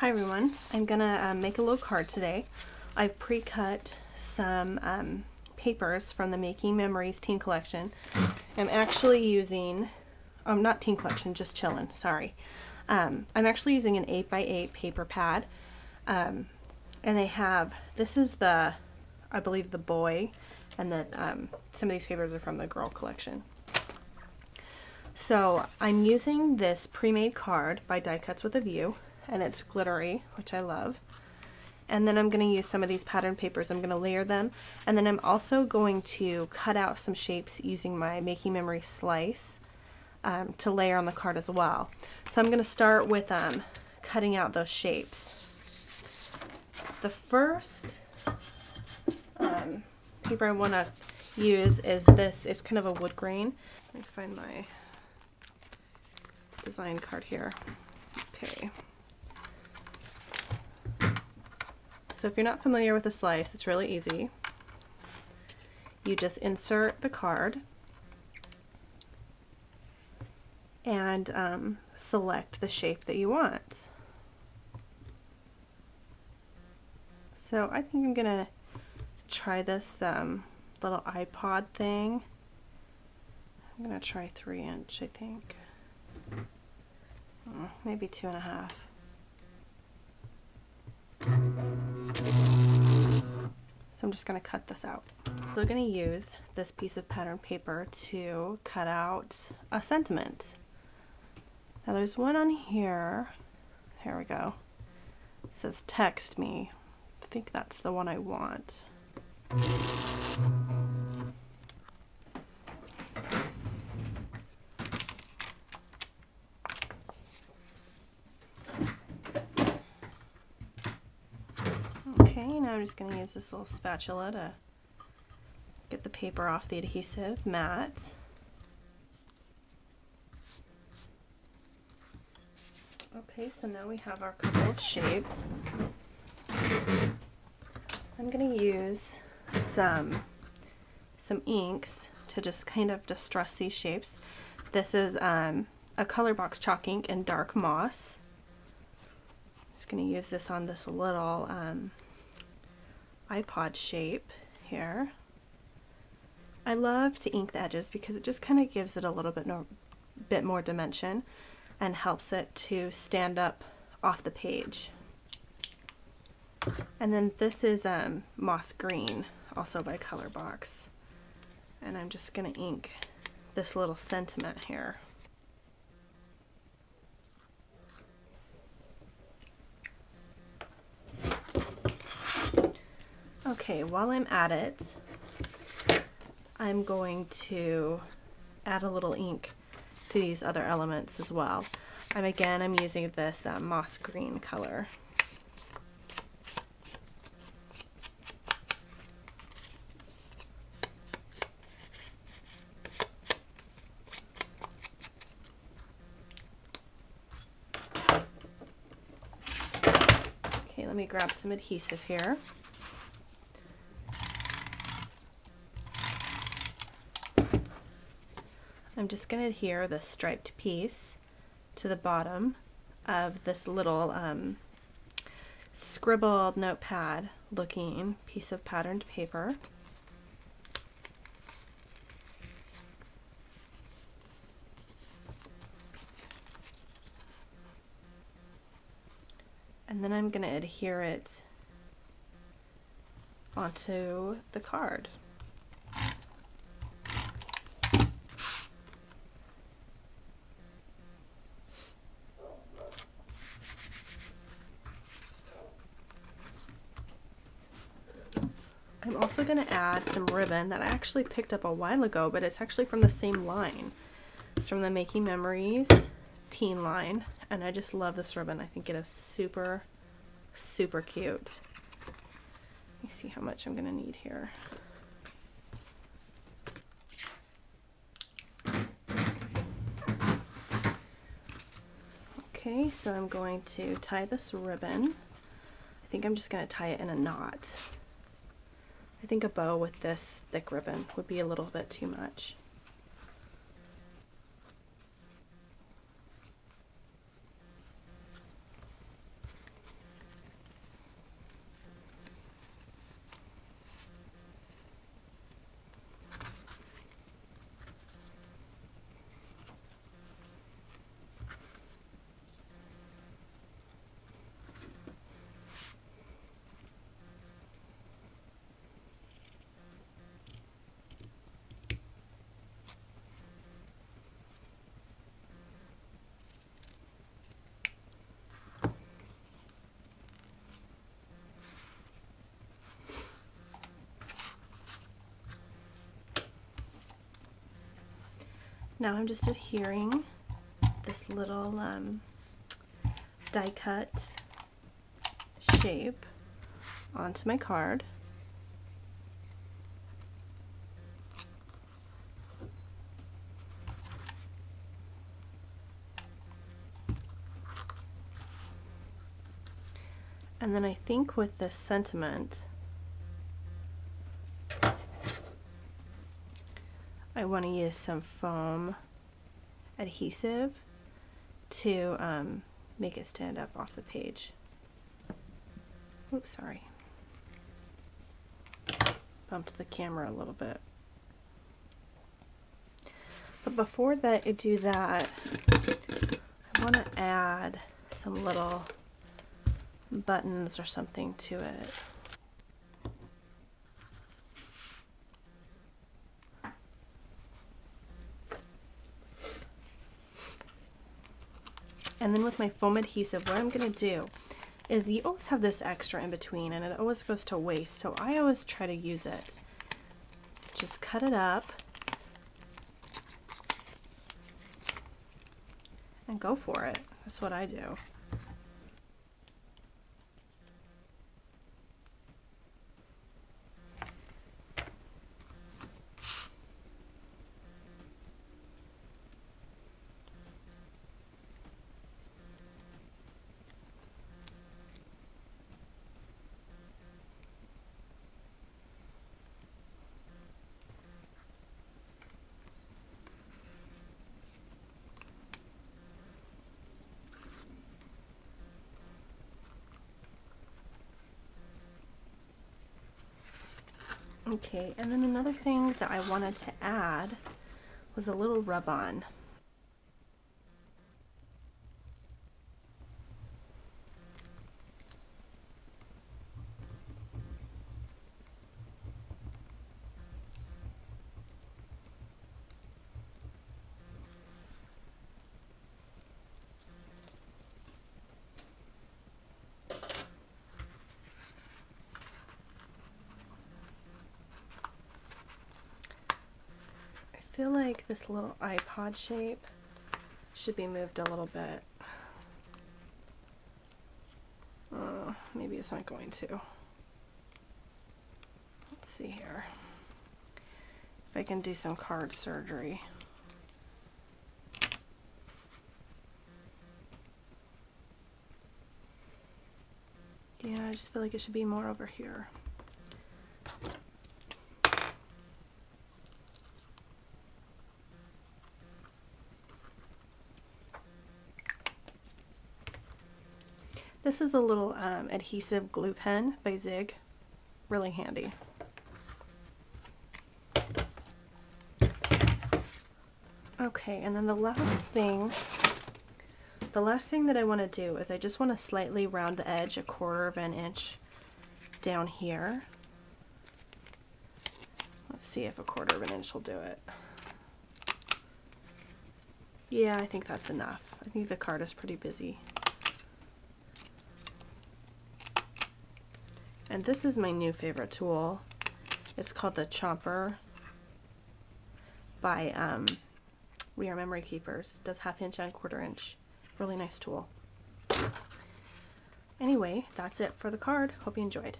Hi everyone, I'm gonna make a little card today. I've pre-cut some papers from the Making Memories Teen Collection. I'm actually using, not Teen Collection, just Chillin', sorry. I'm actually using an 8x8 paper pad. And they have, this is the, I believe the boy, and then some of these papers are from the girl collection. So I'm using this pre-made card by Die Cuts with a View, and it's glittery, which I love. And then I'm going to use some of these pattern papers. I'm going to layer them, and then I'm also going to cut out some shapes using my Making Memories slice to layer on the card as well. So I'm going to start with cutting out those shapes. The first paper I want to use is this. It's kind of a wood grain. Let me find my design card here. Okay. So if you're not familiar with a slice, it's really easy. You just insert the card and select the shape that you want. So I think I'm gonna try this little iPod thing. I'm gonna try 3-inch, I think. Maybe 2.5. So I'm just going to cut this out. So I'm going to use this piece of pattern paper to cut out a sentiment. Now there's one on here. Here we go. It says text me. I think that's the one I want. Okay, now I'm just going to use this little spatula to get the paper off the adhesive mat. Okay, so now we have our couple of shapes. I'm going to use some inks to just kind of distress these shapes. This is a Colorbox chalk ink in Dark Moss. I'm just going to use this on this little iPod shape here. I love to ink the edges because it just kind of gives it a little bit more dimension and helps it to stand up off the page. And then this is Moss Green, also by Colorbox. And I'm just going to ink this little sentiment here. Okay, while I'm at it, I'm going to add a little ink to these other elements as well. I'm using this moss green color. Okay, let me grab some adhesive here. I'm just going to adhere this striped piece to the bottom of this little scribbled notepad looking piece of patterned paper. And then I'm going to adhere it onto the card. I'm also going to add some ribbon that I actually picked up a while ago, but it's actually from the same line. It's from the Making Memories Teen line, and I just love this ribbon. I think it is super, super cute. Let me see how much I'm going to need here. Okay, so I'm going to tie this ribbon. I think I'm just going to tie it in a knot. I think a bow with this thick ribbon would be a little bit too much. Now I'm just adhering this little die cut shape onto my card. And then I think with this sentiment, I want to use some foam adhesive to make it stand up off the page. Oops, sorry. Bumped the camera a little bit. But before that, I do that, I want to add some little buttons or something to it. And then with my foam adhesive, what I'm going to do is you always have this extra in between and it always goes to waste, so I always try to use it. Just cut it up and go for it. That's what I do. Okay, and then another thing that I wanted to add was a little rub-on. I feel like this little iPod shape should be moved a little bit. Maybe it's not going to. Let's see here. If I can do some card surgery. Yeah, I just feel like it should be more over here. This is a little adhesive glue pen by Zig. Really handy. Okay, and then the last thing that I want to do is I just want to slightly round the edge 1/4 of an inch down here. Let's see if 1/4 of an inch will do it. Yeah, I think that's enough. I think the card is pretty busy. And this is my new favorite tool. It's called the Chomper by We Are Memory Keepers. It does 1/2 inch and 1/4 inch. Really nice tool. Anyway, that's it for the card. Hope you enjoyed.